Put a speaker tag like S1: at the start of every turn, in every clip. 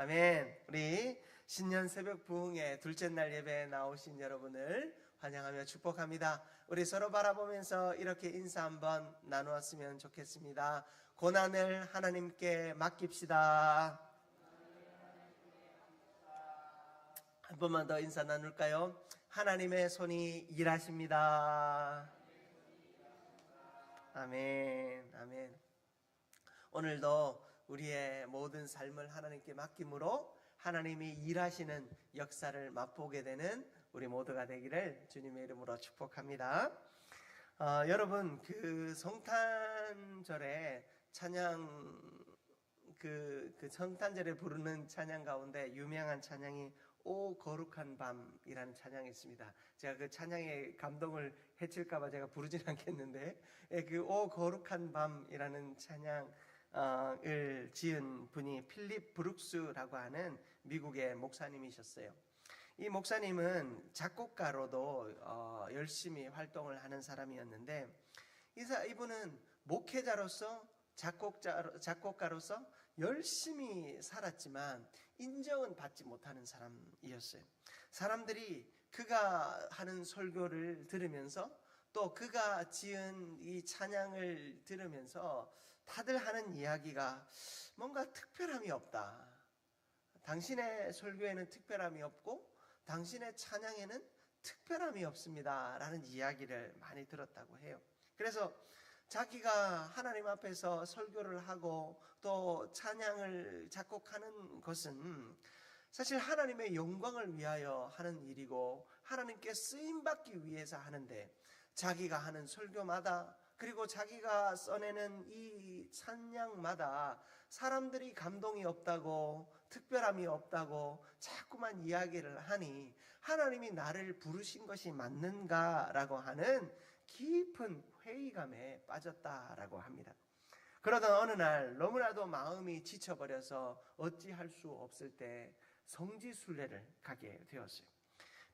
S1: 아멘. 우리 신년 새벽 부흥의 둘째 날 예배에 나오신 여러분을 환영하며 축복합니다. 우리 서로 바라보면서 이렇게 인사 한번 나누었으면 좋겠습니다. 고난을 하나님께 맡깁시다. 한 번만 더 인사 나눌까요? 하나님의 손이 일하십니다. 아멘. 아멘. 오늘도 우리의 모든 삶을 하나님께 맡김으로 하나님이 일하시는 역사를 맛보게 되는 우리 모두가 되기를 주님의 이름으로 축복합니다. 여러분, 그 성탄절에 찬양, 그 성탄절에 부르는 찬양 가운데 유명한 찬양이 오 거룩한 밤이라는 찬양이 있습니다. 제가 그 찬양의 감동을 해칠까봐 제가 부르진 않겠는데, 그 오 거룩한 밤이라는 찬양을 지은 분이 필립 브룩스라고 하는 미국의 목사님이셨어요. 이 목사님은 작곡가로도 열심히 활동을 하는 사람이었는데, 이분은 목회자로서 작곡가로서 열심히 살았지만 인정은 받지 못하는 사람이었어요. 사람들이 그가 하는 설교를 들으면서 또 그가 지은 이 찬양을 들으면서 다들 하는 이야기가 뭔가 특별함이 없다. 당신의 설교에는 특별함이 없고 당신의 찬양에는 특별함이 없습니다 라는 이야기를 많이 들었다고 해요. 그래서 자기가 하나님 앞에서 설교를 하고 또 찬양을 작곡하는 것은 사실 하나님의 영광을 위하여 하는 일이고 하나님께 쓰임받기 위해서 하는데, 자기가 하는 설교마다 그리고 자기가 써내는 이 찬양마다 사람들이 감동이 없다고 특별함이 없다고 자꾸만 이야기를 하니 하나님이 나를 부르신 것이 맞는가라고 하는 깊은 회의감에 빠졌다라고 합니다. 그러던 어느 날 너무나도 마음이 지쳐버려서 어찌할 수 없을 때 성지순례를 가게 되었어요.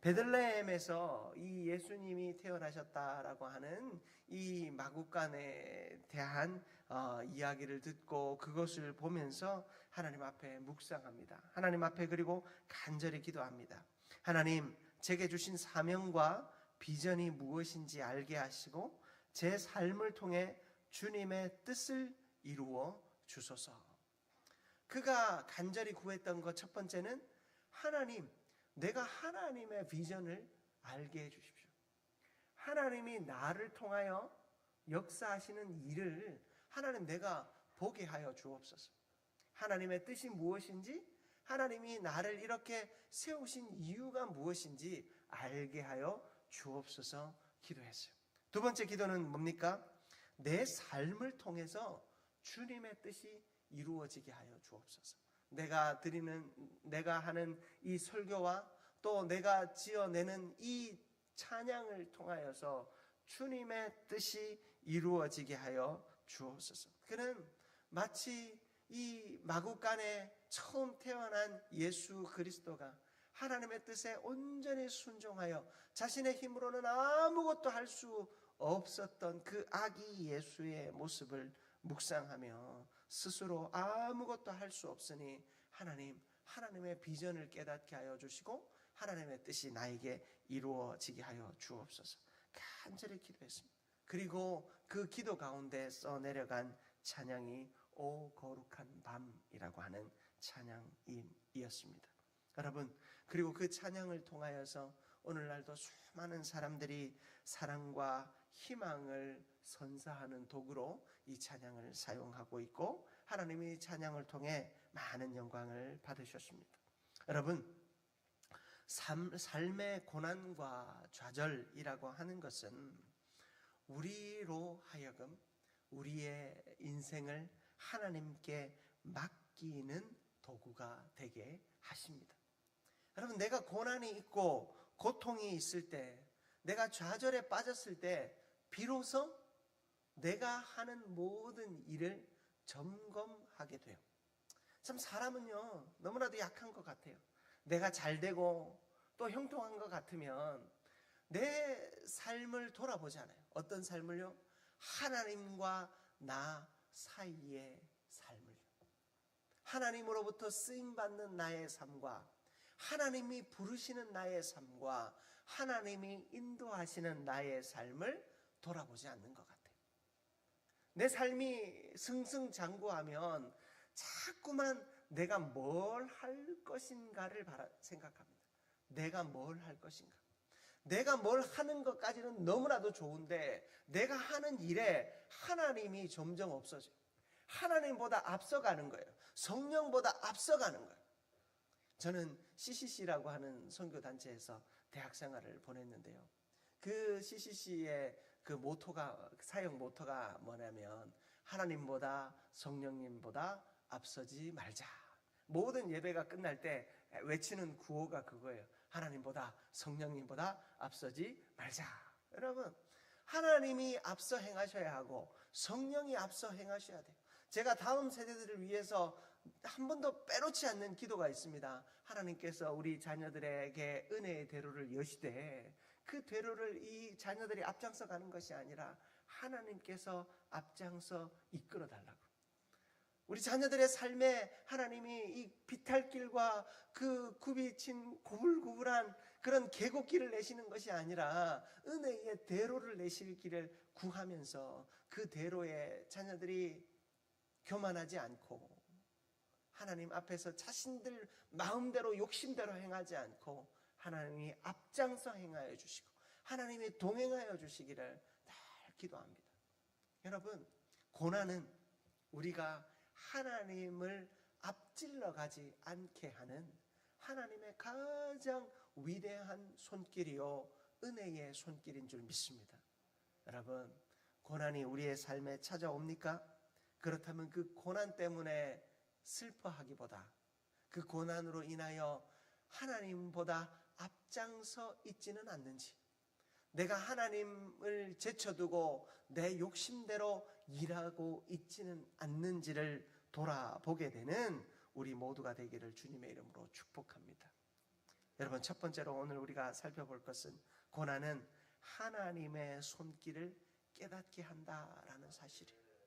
S1: 베들레헴에서 이 예수님이 태어나셨다라고 하는 이 마구간에 대한 이야기를 듣고 그것을 보면서 하나님 앞에 묵상합니다. 하나님 앞에 그리고 간절히 기도합니다. 하나님, 제게 주신 사명과 비전이 무엇인지 알게 하시고 제 삶을 통해 주님의 뜻을 이루어 주소서. 그가 간절히 구했던 것 첫 번째는 하나님, 내가 하나님의 비전을 알게 해주십시오. 하나님이 나를 통하여 역사하시는 일을 하나님 내가 보게 하여 주옵소서. 하나님의 뜻이 무엇인지, 하나님이 나를 이렇게 세우신 이유가 무엇인지 알게 하여 주옵소서 기도했어요. 두 번째 기도는 뭡니까? 내 삶을 통해서 주님의 뜻이 이루어지게 하여 주옵소서. 내가 하는 이 설교와 또 내가 지어내는 이 찬양을 통하여서 주님의 뜻이 이루어지게 하여 주옵소서. 그는 마치 이 마구간에 처음 태어난 예수 그리스도가 하나님의 뜻에 온전히 순종하여 자신의 힘으로는 아무것도 할 수 없었던 그 아기 예수의 모습을 묵상하며 스스로 아무것도 할 수 없으니 하나님의 비전을 깨닫게 하여 주시고 하나님의 뜻이 나에게 이루어지게 하여 주옵소서. 간절히 기도했습니다. 그리고 그 기도 가운데 써내려간 찬양이 오 거룩한 밤이라고 하는 찬양이었습니다. 여러분, 그리고 그 찬양을 통하여서 오늘날도 수많은 사람들이 사랑과 희망을 선사하는 도구로 이 찬양을 사용하고 있고 하나님이 찬양을 통해 많은 영광을 받으셨습니다. 여러분, 삶의 고난과 좌절이라고 하는 것은 우리로 하여금 우리의 인생을 하나님께 맡기는 도구가 되게 하십니다. 여러분, 내가 고난이 있고 고통이 있을 때, 내가 좌절에 빠졌을 때 비로소 내가 하는 모든 일을 점검하게 돼요. 참 사람은요 너무나도 약한 것 같아요. 내가 잘 되고 또 형통한 것 같으면 내 삶을 돌아보지 않아요. 어떤 삶을요? 하나님과 나 사이의 삶을요. 하나님으로부터 쓰임받는 나의 삶과 하나님이 부르시는 나의 삶과 하나님이 인도하시는 나의 삶을 돌아보지 않는 것 같아요. 내 삶이 승승장구하면 자꾸만 내가 뭘 할 것인가를 생각합니다. 내가 뭘 할 것인가. 내가 뭘 하는 것까지는 너무나도 좋은데 내가 하는 일에 하나님이 점점 없어져요. 하나님보다 앞서가는 거예요. 성령보다 앞서가는 거예요. 저는 CCC라고 하는 선교단체에서 대학 생활을 보냈는데요. 그 CCC의 그 모토가, 사역 모토가 뭐냐면 하나님보다 성령님보다 앞서지 말자. 모든 예배가 끝날 때 외치는 구호가 그거예요. 하나님보다 성령님보다 앞서지 말자. 여러분, 하나님이 앞서 행하셔야 하고 성령이 앞서 행하셔야 돼요. 제가 다음 세대들을 위해서 한 번도 빼놓지 않는 기도가 있습니다. 하나님께서 우리 자녀들에게 은혜의 대로를 여시되 그 대로를 이 자녀들이 앞장서 가는 것이 아니라 하나님께서 앞장서 이끌어 달라고. 우리 자녀들의 삶에 하나님이 이 비탈길과 그 굽이친 고불고불한 그런 계곡길을 내시는 것이 아니라 은혜의 대로를 내실 길을 구하면서 그 대로에 자녀들이 교만하지 않고 하나님 앞에서 자신들 마음대로 욕심대로 행하지 않고 하나님이 앞장서 행하여 주시고 하나님이 동행하여 주시기를 늘 기도합니다. 여러분, 고난은 우리가 하나님을 앞질러 가지 않게 하는 하나님의 가장 위대한 손길이요 은혜의 손길인 줄 믿습니다. 여러분, 고난이 우리의 삶에 찾아옵니까? 그렇다면 그 고난 때문에 슬퍼하기보다 그 고난으로 인하여 하나님보다 앞장서 있지는 않는지, 내가 하나님을 제쳐두고 내 욕심대로 일하고 있지는 않는지를 돌아보게 되는 우리 모두가 되기를 주님의 이름으로 축복합니다. 여러분, 첫 번째로 오늘 우리가 살펴볼 것은 고난은 하나님의 손길을 깨닫게 한다라는 사실이에요.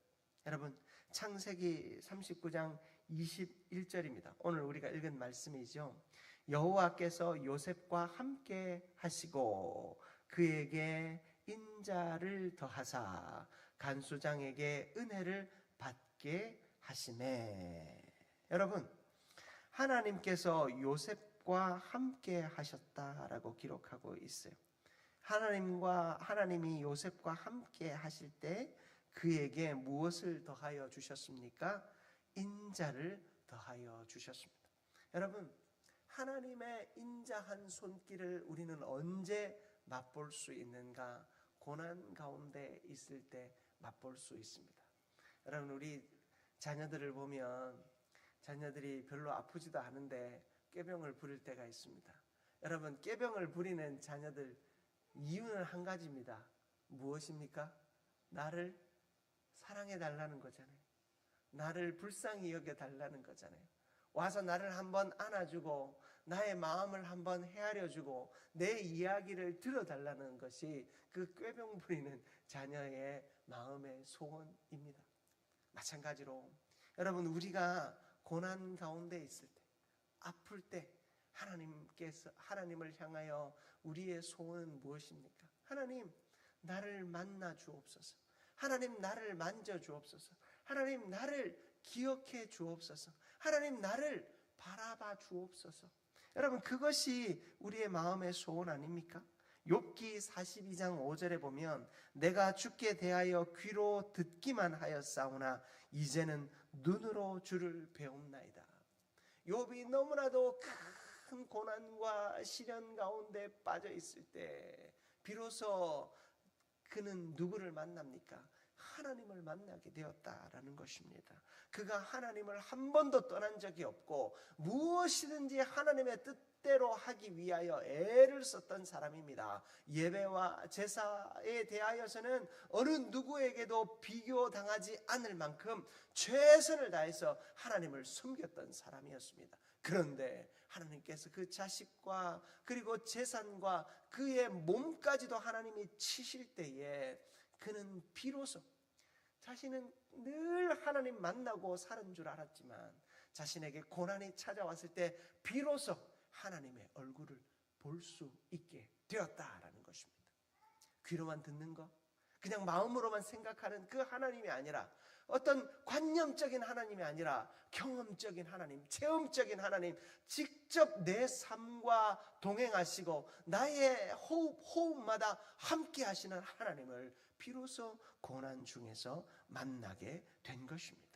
S1: 여러분, 창세기 39장 21절입니다. 오늘 우리가 읽은 말씀이죠. 여호와께서 요셉과 함께 하시고 그에게 인자를 더하사 간수장에게 은혜를 받게 하시매. 여러분, 하나님께서 요셉과 함께 하셨다라고 기록하고 있어요. 하나님이 요셉과 함께 하실 때 그에게 무엇을 더하여 주셨습니까? 인자를 더하여 주셨습니다. 여러분, 하나님의 인자한 손길을 우리는 언제 맛볼 수 있는가? 고난 가운데 있을 때 맛볼 수 있습니다. 여러분, 우리 자녀들을 보면 자녀들이 별로 아프지도 않은데 꾀병을 부릴 때가 있습니다. 여러분, 꾀병을 부리는 자녀들 이유는 한 가지입니다. 무엇입니까? 나를 사랑해 달라는 거잖아요. 나를 불쌍히 여겨 달라는 거잖아요. 와서 나를 한번 안아주고 나의 마음을 한번 헤아려주고 내 이야기를 들어달라는 것이 그 꾀병 부리는 자녀의 마음의 소원입니다. 마찬가지로 여러분, 우리가 고난 가운데 있을 때, 아플 때 하나님을 향하여 우리의 소원은 무엇입니까? 하나님, 나를 만나 주옵소서. 하나님, 나를 만져 주옵소서. 하나님, 나를 기억해 주옵소서. 하나님, 나를 바라봐 주옵소서. 여러분, 그것이 우리의 마음의 소원 아닙니까? 욥기 42장 5절에 보면 내가 주께 대하여 귀로 듣기만 하였사오나 이제는 눈으로 주를 배움나이다. 욥이 너무나도 큰 고난과 시련 가운데 빠져 있을 때 비로소 그는 누구를 만납니까? 하나님을 만나게 되었다라는 것입니다. 그가 하나님을 한 번도 떠난 적이 없고 무엇이든지 하나님의 뜻대로 하기 위하여 애를 썼던 사람입니다. 예배와 제사에 대하여서는 어느 누구에게도 비교당하지 않을 만큼 최선을 다해서 하나님을 섬겼던 사람이었습니다. 그런데 하나님께서 그 자식과 그리고 재산과 그의 몸까지도 하나님이 치실 때에 그는 비로소 자신은 늘 하나님 만나고 사는 줄 알았지만 자신에게 고난이 찾아왔을 때 비로소 하나님의 얼굴을 볼 수 있게 되었다라는 것입니다. 귀로만 듣는 것, 그냥 마음으로만 생각하는 그 하나님이 아니라, 어떤 관념적인 하나님이 아니라 경험적인 하나님, 체험적인 하나님, 직접 내 삶과 동행하시고 나의 호흡마다 함께 하시는 하나님을 비로소 고난 중에서 만나게 된 것입니다.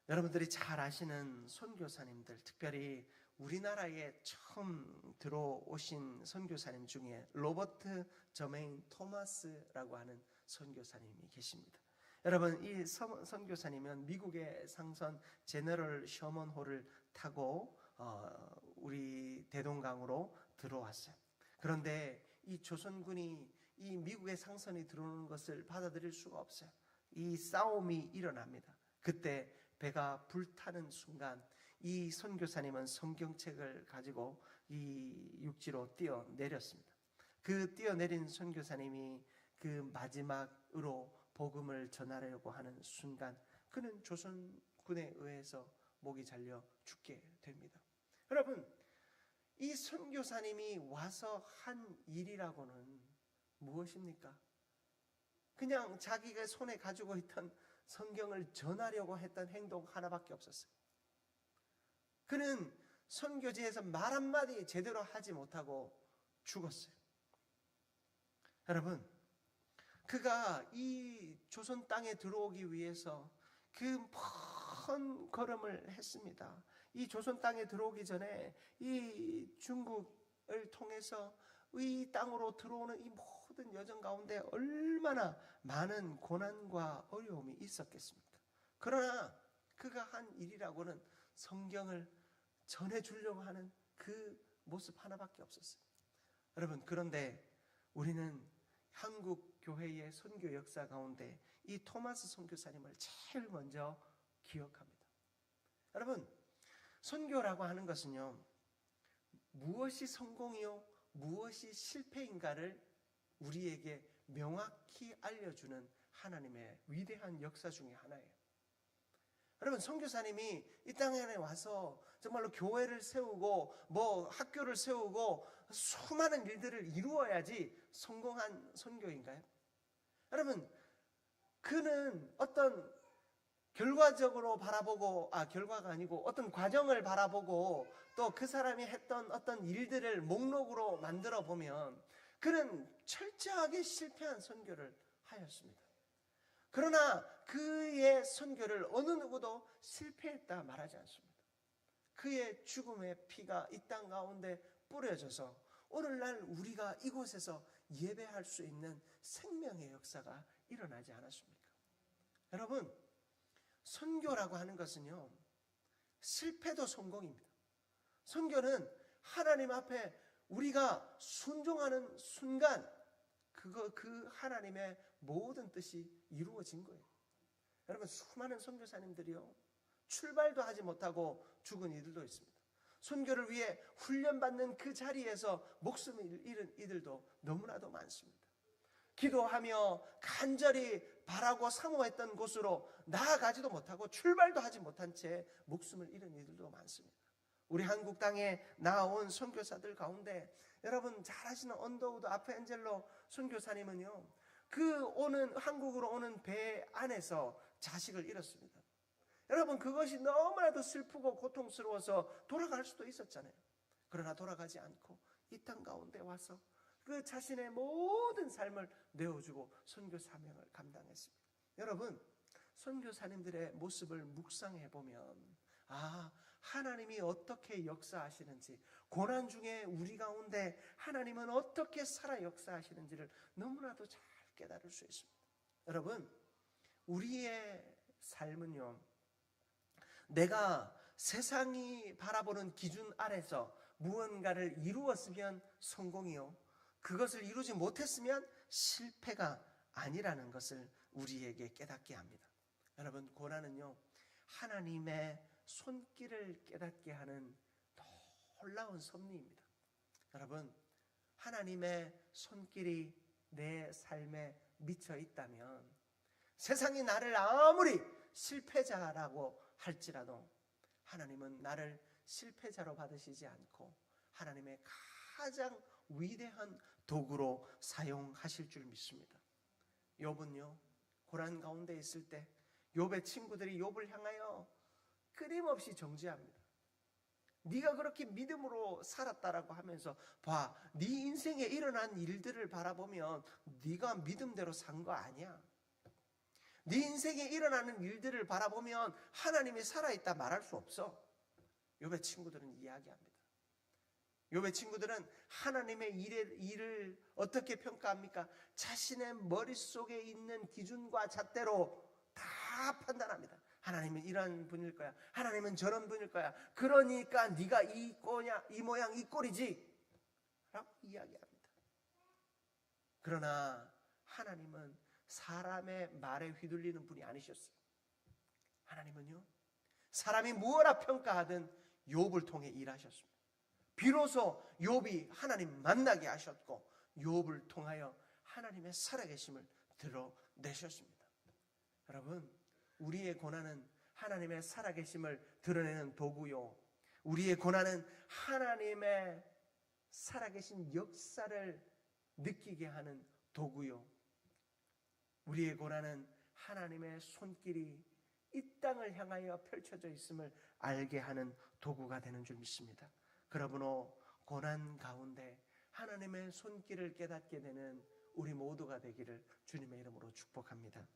S1: 여러분들이 잘 아시는 선교사님들, 특별히 우리나라에 처음 들어오신 선교사님 중에 로버트 저메인 토마스라고 하는 선교사님이 계십니다. 여러분, 이 선교사님은 미국의 상선 제너럴 셔먼호를 타고 우리 대동강으로 들어왔어요. 그런데 이 조선군이 이 미국의 상선이 들어오는 것을 받아들일 수가 없어요. 이 싸움이 일어납니다. 그때 배가 불타는 순간 이 선교사님은 성경책을 가지고 이 육지로 뛰어내렸습니다. 그 뛰어내린 선교사님이 그 마지막으로 복음을 전하려고 하는 순간 그는 조선군에 의해서 목이 잘려 죽게 됩니다. 여러분, 이 선교사님이 와서 한 일이라고는 무엇입니까? 그냥 자기가 손에 가지고 있던 성경을 전하려고 했던 행동 하나밖에 없었어요. 그는 선교지에서 말 한마디 제대로 하지 못하고 죽었어요. 여러분, 그가 이 조선 땅에 들어오기 위해서 그 먼 걸음을 했습니다. 이 조선 땅에 들어오기 전에 이 중국을 통해서 이 땅으로 들어오는 이 모든 여정 가운데 얼마나 많은 고난과 어려움이 있었겠습니까? 그러나 그가 한 일이라고는 성경을 전해주려고 하는 그 모습 하나밖에 없었어요. 여러분, 그런데 우리는 한국 교회의 선교 역사 가운데 이 토마스 선교사님을 제일 먼저 기억합니다. 여러분, 선교라고 하는 것은요, 무엇이 성공이요 무엇이 실패인가를 우리에게 명확히 알려주는 하나님의 위대한 역사 중에 하나예요. 여러분, 선교사님이 이 땅에 와서 정말로 교회를 세우고 학교를 세우고 수많은 일들을 이루어야지 성공한 선교인가요? 여러분, 그는 어떤 결과적으로 바라보고, 결과가 아니고 어떤 과정을 바라보고 또 그 사람이 했던 어떤 일들을 목록으로 만들어 보면 그는 철저하게 실패한 선교를 하였습니다. 그러나 그의 선교를 어느 누구도 실패했다 말하지 않습니다. 그의 죽음의 피가 이 땅 가운데 뿌려져서 오늘날 우리가 이곳에서 예배할 수 있는 생명의 역사가 일어나지 않았습니까? 여러분, 선교라고 하는 것은요, 실패도 성공입니다. 선교는 하나님 앞에 우리가 순종하는 순간 그 하나님의 모든 뜻이 이루어진 거예요. 여러분, 수많은 선교사님들이요, 출발도 하지 못하고 죽은 이들도 있습니다. 선교를 위해 훈련받는 그 자리에서 목숨을 잃은 이들도 너무나도 많습니다. 기도하며 간절히 바라고 사모했던 곳으로 나아가지도 못하고 출발도 하지 못한 채 목숨을 잃은 이들도 많습니다. 우리 한국 땅에 나온 선교사들 가운데 여러분 잘 아시는 언더우드 아프엔젤로 선교사님은요, 한국으로 오는 배 안에서 자식을 잃었습니다. 여러분, 그것이 너무나도 슬프고 고통스러워서 돌아갈 수도 있었잖아요. 그러나 돌아가지 않고 이 땅 가운데 와서 그 자신의 모든 삶을 내어주고 선교 사명을 감당했습니다. 여러분, 선교사님들의 모습을 묵상해 보면 하나님이 어떻게 역사하시는지, 고난 중에 우리 가운데 하나님은 어떻게 살아 역사하시는지를 너무나도 잘 깨달을 수 있습니다. 여러분, 우리의 삶은요, 내가 세상이 바라보는 기준 아래서 무언가를 이루었으면 성공이요, 그것을 이루지 못했으면 실패가 아니라는 것을 우리에게 깨닫게 합니다. 여러분, 고난은요, 하나님의 손길을 깨닫게 하는 놀라운 섭리입니다. 여러분, 하나님의 손길이 내 삶에 미쳐 있다면 세상이 나를 아무리 실패자라고 할지라도 하나님은 나를 실패자로 받으시지 않고 하나님의 가장 위대한 도구로 사용하실 줄 믿습니다. 욥은요, 고난 가운데 있을 때 욥의 친구들이 욥을 향하여 끊임없이 정죄합니다. 네가 그렇게 믿음으로 살았다라고 하면서 봐, 네 인생에 일어난 일들을 바라보면 네가 믿음대로 산 거 아니야. 네 인생에 일어나는 일들을 바라보면 하나님이 살아있다 말할 수 없어. 욥의 친구들은 이야기합니다. 욥의 친구들은 하나님의 일을 어떻게 평가합니까? 자신의 머릿속에 있는 기준과 잣대로 다 판단합니다. 하나님은 이런 분일 거야. 하나님은 저런 분일 거야. 그러니까 네가 이 꼴이야, 이 모양 이 꼴이지 라고 이야기합니다. 그러나 하나님은 사람의 말에 휘둘리는 분이 아니셨어요. 하나님은요, 사람이 무엇라 평가하든 욥을 통해 일하셨습니다. 비로소 욥이 하나님 만나게 하셨고 욥을 통하여 하나님의 살아계심을 드러내셨습니다. 여러분, 우리의 고난은 하나님의 살아계심을 드러내는 도구요, 우리의 고난은 하나님의 살아계신 역사를 느끼게 하는 도구요, 우리의 고난은 하나님의 손길이 이 땅을 향하여 펼쳐져 있음을 알게 하는 도구가 되는 줄 믿습니다. 그러므로 고난 가운데 하나님의 손길을 깨닫게 되는 우리 모두가 되기를 주님의 이름으로 축복합니다.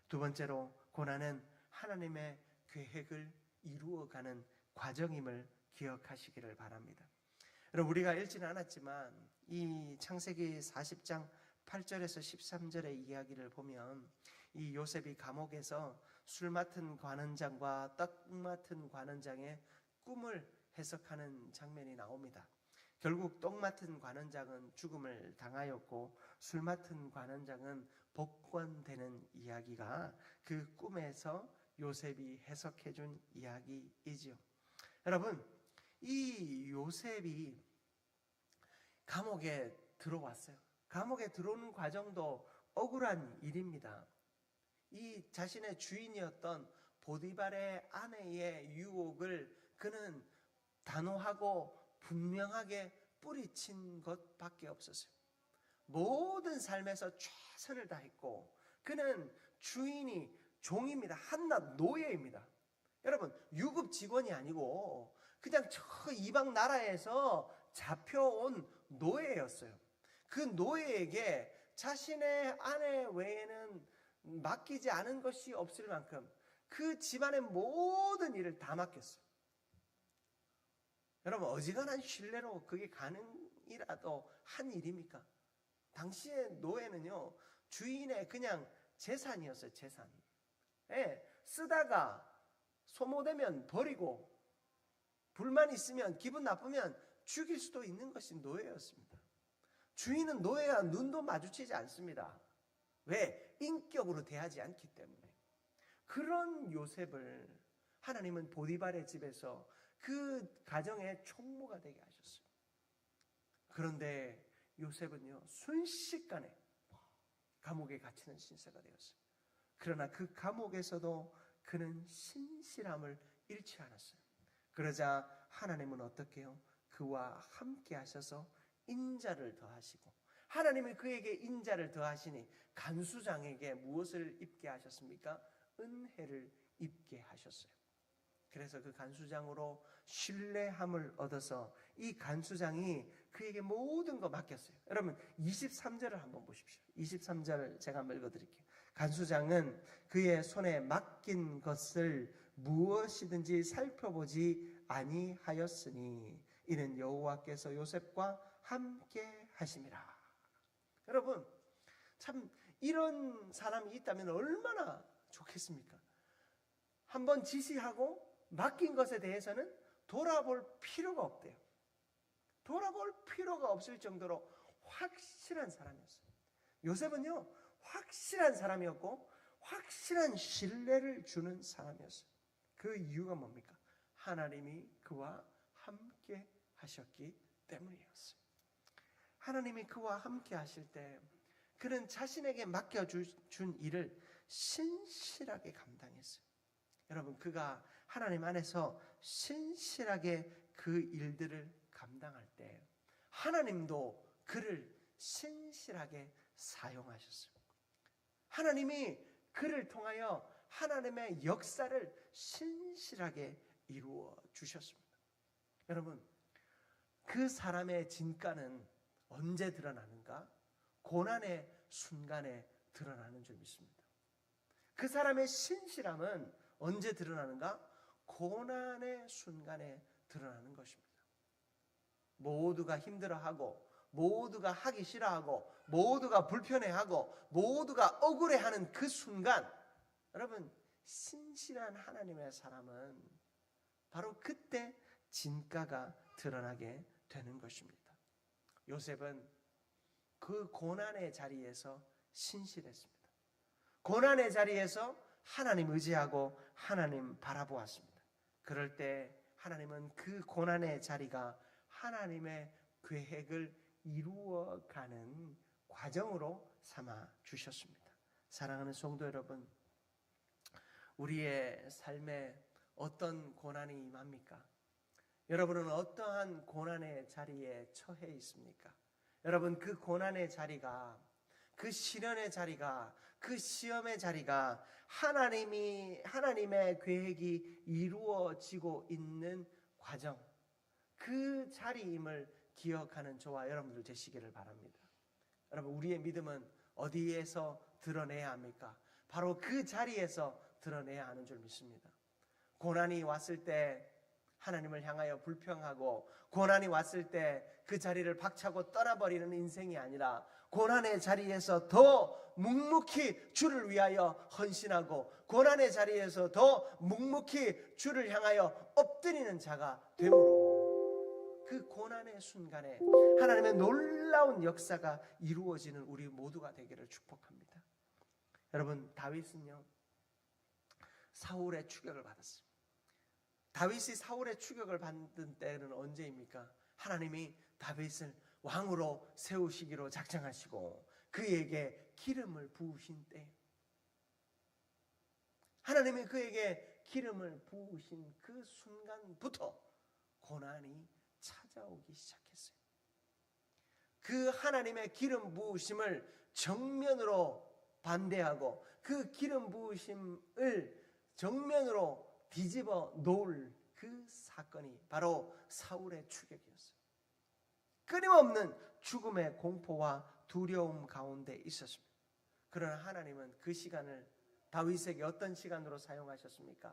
S1: 두 번째로, 고난은 하나님의 계획을 이루어가는 과정임을 기억하시기를 바랍니다. 여러분, 우리가 읽지는 않았지만 이 창세기 40장 8절에서 13절의 이야기를 보면 이 요셉이 감옥에서 술 맡은 관원장과 떡 맡은 관원장의 꿈을 해석하는 장면이 나옵니다. 결국 떡 맡은 관원장은 죽음을 당하였고 술 맡은 관원장은 복권되는 이야기가 그 꿈에서 요셉이 해석해 준 이야기이지요. 여러분, 이 요셉이 감옥에 들어왔어요. 감옥에 들어오는 과정도 억울한 일입니다. 이 자신의 주인이었던 보디발의 아내의 유혹을 그는 단호하고 분명하게 뿌리친 것밖에 없었어요. 모든 삶에서 최선을 다했고 그는 주인이 종입니다. 한낱 노예입니다. 여러분, 유급 직원이 아니고 그냥 저 이방 나라에서 잡혀온 노예였어요. 그 노예에게 자신의 아내 외에는 맡기지 않은 것이 없을 만큼 그 집안의 모든 일을 다 맡겼어요. 여러분, 어지간한 신뢰로 그게 가능이라도 한 일입니까? 당시의 노예는요, 주인의 그냥 재산이었어요. 재산. 쓰다가 소모되면 버리고 불만 있으면 기분 나쁘면 죽일 수도 있는 것이 노예였습니다. 주인은 노예와 눈도 마주치지 않습니다. 왜? 인격으로 대하지 않기 때문에. 그런 요셉을 하나님은 보디발의 집에서 그 가정의 총무가 되게 하셨어요. 그런데 요셉은요, 순식간에 감옥에 갇히는 신세가 되었어요. 그러나 그 감옥에서도 그는 신실함을 잃지 않았어요. 그러자 하나님은 어떻게 해요? 그와 함께 하셔서 인자를 더하시고, 하나님이 그에게 인자를 더하시니 간수장에게 무엇을 입게 하셨습니까? 은혜를 입게 하셨어요. 그래서 그 간수장으로 신뢰함을 얻어서 이 간수장이 그에게 모든 거 맡겼어요. 여러분, 23절을 한번 보십시오. 23절 제가 한번 읽어드릴게요. 간수장은 그의 손에 맡긴 것을 무엇이든지 살펴보지 아니하였으니 이는 여호와께서 요셉과 함께 하심이라. 여러분, 참 이런 사람이 있다면 얼마나 좋겠습니까? 한번 지시하고 맡긴 것에 대해서는 돌아볼 필요가 없대요. 돌아볼 필요가 없을 정도로 확실한 사람이었어요. 요셉은요, 확실한 사람이었고 확실한 신뢰를 주는 사람이었어요. 그 이유가 뭡니까? 하나님이 그와 함께 하셨기 때문이었어요. 하나님이 그와 함께 하실 때 그는 자신에게 맡겨준 일을 신실하게 감당했어요. 여러분, 그가 하나님 안에서 신실하게 그 일들을 감당할 때 하나님도 그를 신실하게 사용하셨어요. 하나님이 그를 통하여 하나님의 역사를 신실하게 이루어 주셨습니다. 여러분, 그 사람의 진가는 언제 드러나는가? 고난의 순간에 드러나는 줄 믿습니다. 그 사람의 신실함은 언제 드러나는가? 고난의 순간에 드러나는 것입니다. 모두가 힘들어하고, 모두가 하기 싫어하고, 모두가 불편해하고, 모두가 억울해하는 그 순간, 여러분, 신실한 하나님의 사람은 바로 그때 진가가 드러나게 되는 것입니다. 요셉은 그 고난의 자리에서 신실했습니다. 고난의 자리에서 하나님 의지하고 하나님 바라보았습니다. 그럴 때 하나님은 그 고난의 자리가 하나님의 계획을 이루어가는 과정으로 삼아 주셨습니다. 사랑하는 성도 여러분, 우리의 삶에 어떤 고난이 임합니까? 여러분은 어떠한 고난의 자리에 처해 있습니까? 여러분, 그 고난의 자리가, 그 시련의 자리가, 그 시험의 자리가 하나님의 계획이 이루어지고 있는 과정, 그 자리임을 기억하는 저와 여러분들 되시기를 바랍니다. 여러분, 우리의 믿음은 어디에서 드러내야 합니까? 바로 그 자리에서 드러내야 하는 줄 믿습니다. 고난이 왔을 때 하나님을 향하여 불평하고, 고난이 왔을 때 그 자리를 박차고 떠나버리는 인생이 아니라 고난의 자리에서 더 묵묵히 주를 위하여 헌신하고, 고난의 자리에서 더 묵묵히 주를 향하여 엎드리는 자가 되므로 그 고난의 순간에 하나님의 놀라운 역사가 이루어지는 우리 모두가 되기를 축복합니다. 여러분, 다윗은요, 사울의 추격을 받았어요. 다윗이 사울의 추격을 받은 때는 언제입니까? 하나님이 다윗을 왕으로 세우시기로 작정하시고 그에게 기름을 부으신 때, 하나님이 그에게 기름을 부으신 그 순간부터 고난이 찾아오기 시작했어요. 그 하나님의 기름 부으심을 정면으로 반대하고 그 기름 부으심을 정면으로 뒤집어 놓을 그 사건이 바로 사울의 추격이었어요. 끊임없는 죽음의 공포와 두려움 가운데 있었습니다. 그러나 하나님은 그 시간을 다윗에게 어떤 시간으로 사용하셨습니까?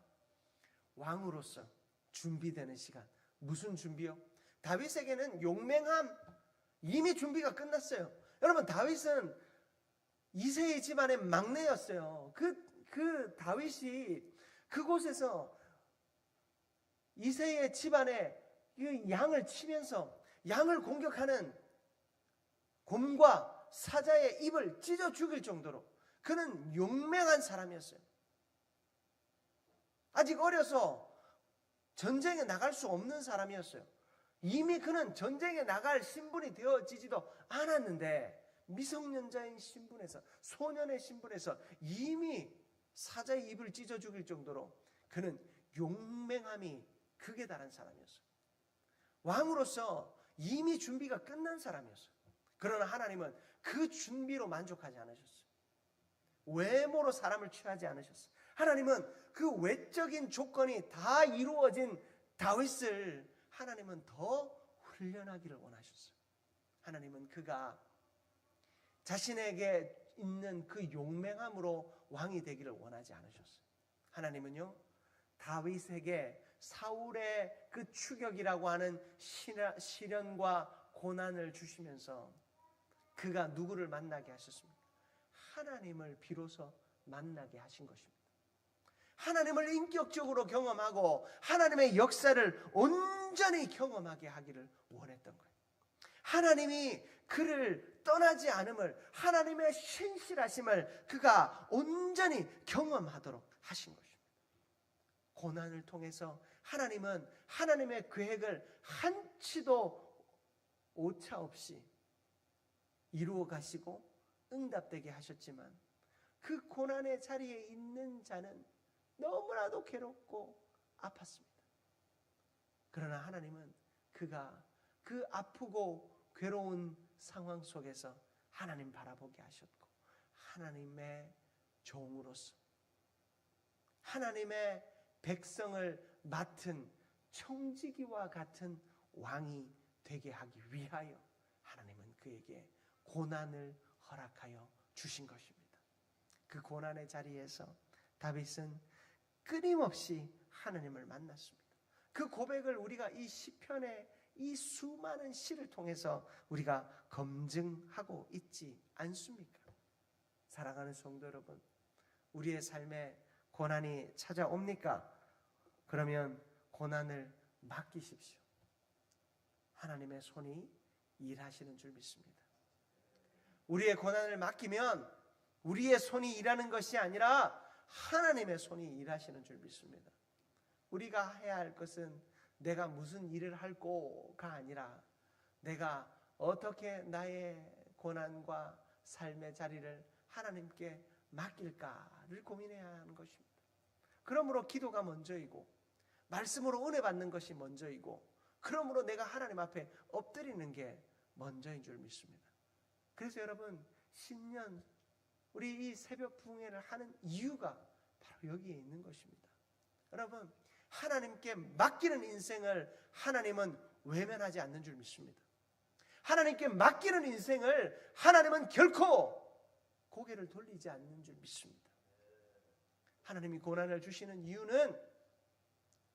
S1: 왕으로서 준비되는 시간. 무슨 준비요? 다윗에게는 용맹함, 이미 준비가 끝났어요. 여러분, 다윗은 이새의 집안의 막내였어요. 그 다윗이 그곳에서 이새의 집안에 양을 치면서 양을 공격하는 곰과 사자의 입을 찢어 죽일 정도로 그는 용맹한 사람이었어요. 아직 어려서 전쟁에 나갈 수 없는 사람이었어요. 이미 그는 전쟁에 나갈 신분이 되어지지도 않았는데 미성년자인 신분에서, 소년의 신분에서 이미 사자의 입을 찢어 죽일 정도로 그는 용맹함이 극에 달한 사람이었어요. 왕으로서 이미 준비가 끝난 사람이었어요. 그러나 하나님은 그 준비로 만족하지 않으셨어요. 외모로 사람을 취하지 않으셨어요. 하나님은 그 외적인 조건이 다 이루어진 다윗을 하나님은 더 훈련하기를 원하셨어요. 하나님은 그가 자신에게 있는 그 용맹함으로 왕이 되기를 원하지 않으셨어요. 하나님은요, 다윗에게 사울의 그 추격이라고 하는 시련과 고난을 주시면서 그가 누구를 만나게 하셨습니까? 하나님을 비로소 만나게 하신 것입니다. 하나님을 인격적으로 경험하고 하나님의 역사를 온전히 경험하게 하기를 원했던 거예요. 하나님이 그를 떠나지 않음을, 하나님의 신실하심을 그가 온전히 경험하도록 하신 것입니다. 고난을 통해서 하나님은 하나님의 계획을 한치도 오차 없이 이루어 가시고 응답되게 하셨지만 그 고난의 자리에 있는 자는 너무나도 괴롭고 아팠습니다. 그러나 하나님은 그가 그 아프고 괴로운 상황 속에서 하나님 바라보게 하셨고 하나님의 종으로서 하나님의 백성을 맡은 청지기와 같은 왕이 되게 하기 위하여 하나님은 그에게 고난을 허락하여 주신 것입니다. 그 고난의 자리에서 다윗은 끊임없이 하나님을 만났습니다. 그 고백을 우리가 이 시편의 이 수많은 시를 통해서 우리가 검증하고 있지 않습니까? 사랑하는 성도 여러분, 우리의 삶에 고난이 찾아옵니까? 그러면 고난을 맡기십시오. 하나님의 손이 일하시는 줄 믿습니다. 우리의 고난을 맡기면 우리의 손이 일하는 것이 아니라 하나님의 손이 일하시는 줄 믿습니다. 우리가 해야 할 것은 내가 무슨 일을 할고가 아니라 내가 어떻게 나의 고난과 삶의 자리를 하나님께 맡길까를 고민해야 하는 것입니다. 그러므로 기도가 먼저이고 말씀으로 은혜 받는 것이 먼저이고 그러므로 내가 하나님 앞에 엎드리는 게 먼저인 줄 믿습니다. 그래서 여러분 신년 우리 이 새벽 부흥회를 하는 이유가 바로 여기에 있는 것입니다. 여러분 하나님께 맡기는 인생을 하나님은 외면하지 않는 줄 믿습니다. 하나님께 맡기는 인생을 하나님은 결코 고개를 돌리지 않는 줄 믿습니다. 하나님이 고난을 주시는 이유는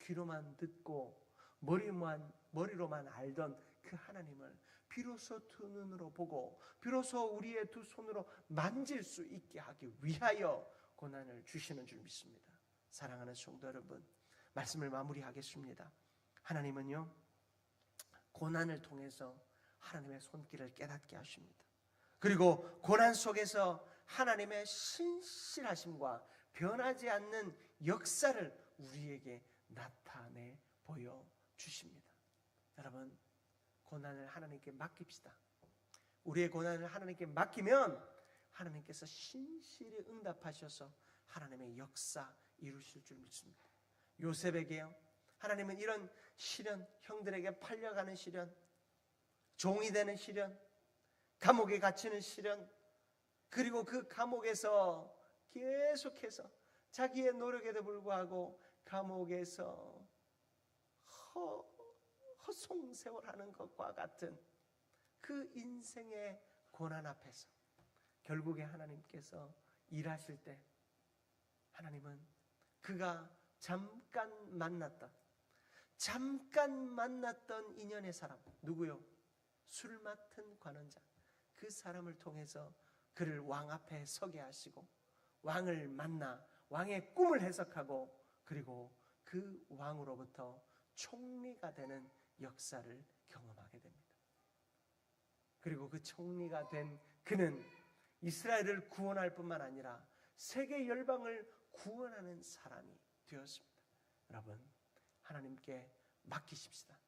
S1: 귀로만 듣고 머리로만 알던 그 하나님을 비로소 두 눈으로 보고 비로소 우리의 두 손으로 만질 수 있게 하기 위하여 고난을 주시는 줄 믿습니다. 사랑하는 성도 여러분, 말씀을 마무리하겠습니다. 하나님은요 고난을 통해서 하나님의 손길을 깨닫게 하십니다. 그리고 고난 속에서 하나님의 신실하심과 변하지 않는 역사를 우리에게 나타내 보여주십니다. 여러분 고난을 하나님께 맡깁시다. 우리의 고난을 하나님께 맡기면 하나님께서 신실히 응답하셔서 하나님의 역사 이루실 줄 믿습니다. 요셉에게요 하나님은 이런 시련, 형들에게 팔려가는 시련, 종이 되는 시련, 감옥에 갇히는 시련, 그리고 그 감옥에서 계속해서 자기의 노력에도 불구하고 감옥에서 허송세월하는 것과 같은 그 인생의 고난 앞에서 결국에 하나님께서 일하실 때 하나님은 그가 잠깐 만났던 인연의 사람 누구요? 술 맡은 관원자 그 사람을 통해서 그를 왕 앞에 서게 하시고 왕을 만나 왕의 꿈을 해석하고 그리고 그 왕으로부터 총리가 되는 역사를 경험하게 됩니다. 그리고 그 총리가 된 그는 이스라엘을 구원할 뿐만 아니라 세계 열방을 구원하는 사람이 되었습니다. 여러분 하나님께 맡기십시다.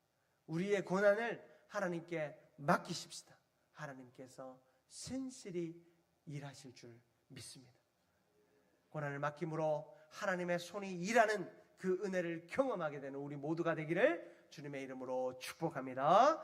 S1: 우리의 고난을 하나님께 맡기십시다. 하나님께서 신실히 일하실 줄 믿습니다. 고난을 맡김으로 하나님의 손이 일하는 그 은혜를 경험하게 되는 우리 모두가 되기를 주님의 이름으로 축복합니다.